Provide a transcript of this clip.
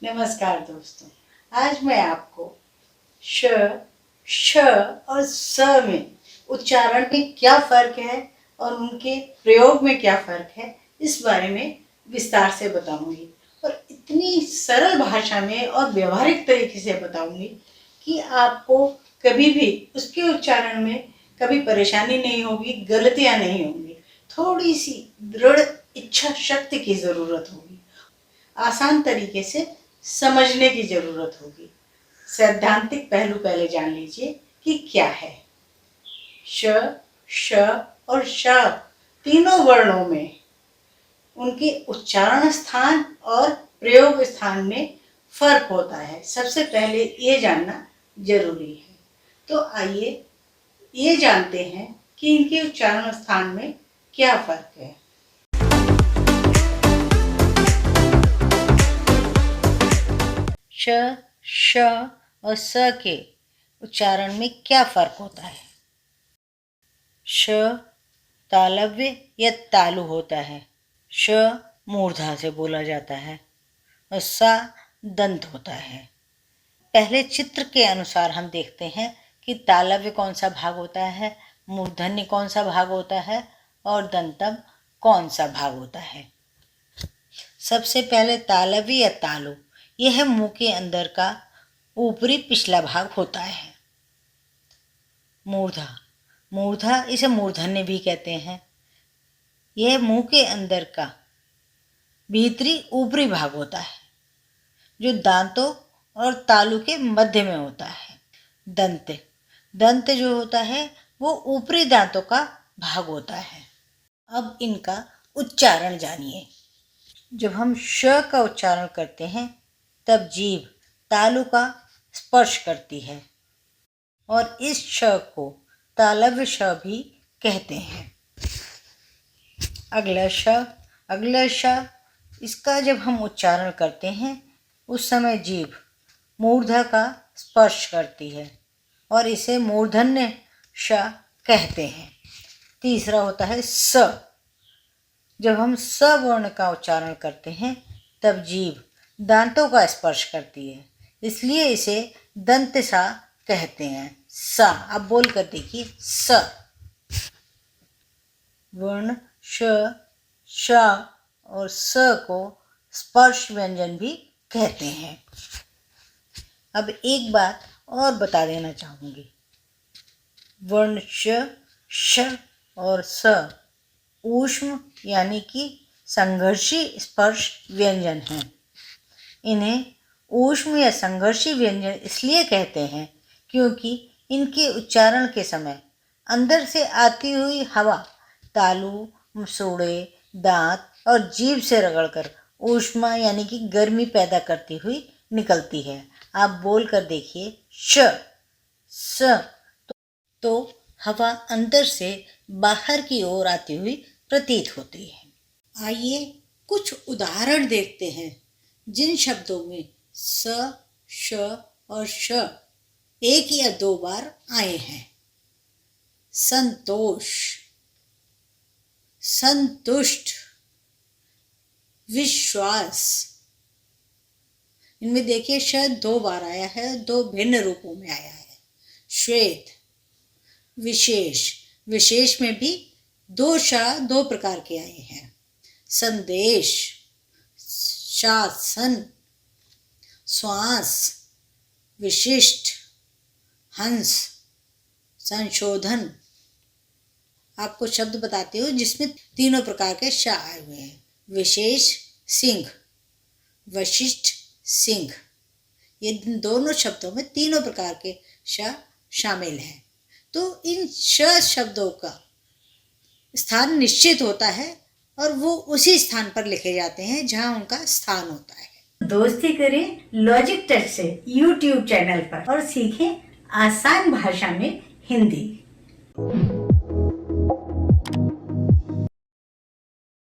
नमस्कार दोस्तों, आज मैं आपको श, श और स में उच्चारण में क्या फ़र्क है और उनके प्रयोग में क्या फ़र्क है, इस बारे में विस्तार से बताऊंगी और इतनी सरल भाषा में और व्यवहारिक तरीके से बताऊंगी कि आपको कभी भी उसके उच्चारण में कभी परेशानी नहीं होगी, गलतियां नहीं होंगी। थोड़ी सी दृढ़ इच्छा शक्ति की ज़रूरत होगी, आसान तरीके से समझने की ज़रूरत होगी। सैद्धांतिक पहलू पहले जान लीजिए कि क्या है। श, श और श तीनों वर्णों में उनके उच्चारण स्थान और प्रयोग स्थान में फर्क होता है। सबसे पहले ये जानना जरूरी है। तो आइए ये जानते हैं कि इनके उच्चारण स्थान में क्या फर्क है। श, श और स के उच्चारण में क्या फर्क होता है। श तालव्य या तालु होता है। श मूर्धा से बोला जाता है और सा दंत होता है। पहले चित्र के अनुसार हम देखते हैं कि तालव्य कौन सा भाग होता है, मूर्धन्य कौन सा भाग होता है और दंतम कौन सा भाग होता है। सबसे पहले तालव्य या तालु, यह मुंह के अंदर का ऊपरी पिछला भाग होता है। मूर्धा, मूर्धा इसे मूर्धन्य भी कहते हैं। यह मुंह के अंदर का भीतरी ऊपरी भाग होता है जो दांतों और तालु के मध्य में होता है। दंत, दंत जो होता है वो ऊपरी दांतों का भाग होता है। अब इनका उच्चारण जानिए। जब हम श का उच्चारण करते हैं तब जीभ तालु का स्पर्श करती है और इस श को तालव्य श भी कहते हैं। अगला श, इसका जब हम उच्चारण करते हैं उस समय जीभ मूर्धा का स्पर्श करती है और इसे मूर्धन्य श कहते हैं। तीसरा होता है स। जब हम स वर्ण का उच्चारण करते हैं तब जीभ दांतों का स्पर्श करती है, इसलिए इसे दंत सा कहते हैं। सा, अब बोल कर देखिए। स वर्ण श, श और स को स्पर्श व्यंजन भी कहते हैं। अब एक बात और बता देना चाहूँगी। वर्ण श, श और स ऊष्म यानी कि संघर्षी स्पर्श व्यंजन हैं। इन्हें ऊष्म या संघर्षी व्यंजन इसलिए कहते हैं क्योंकि इनके उच्चारण के समय अंदर से आती हुई हवा तालु, मसूड़े, दांत और जीभ से रगड़कर ऊष्मा यानी कि गर्मी पैदा करती हुई निकलती है। आप बोल कर देखिए। श, स तो हवा अंदर से बाहर की ओर आती हुई प्रतीत होती है। आइए कुछ उदाहरण देखते हैं जिन शब्दों में स, श और श एक या दो बार आए हैं। संतोष, संतुष्ट, विश्वास। इनमें देखिए श दो बार आया है, दो भिन्न रूपों में आया है। श्वेत, विशेष, विशेष में भी दो श दो प्रकार के आए हैं। संदेश, शासन, श्वास, विशिष्ट, हंस, संशोधन। आपको शब्द बताती हूँ जिसमें तीनों प्रकार के श आए हुए हैं। विशेष, सिंह, वशिष्ठ, सिंह। ये दोनों शब्दों में तीनों प्रकार के श शामिल हैं। तो इन श शब्दों का स्थान निश्चित होता है और वो उसी स्थान पर लिखे जाते हैं जहाँ उनका स्थान होता है। दोस्ती करें लॉजिक टच से YouTube चैनल पर और सीखें आसान भाषा में हिंदी।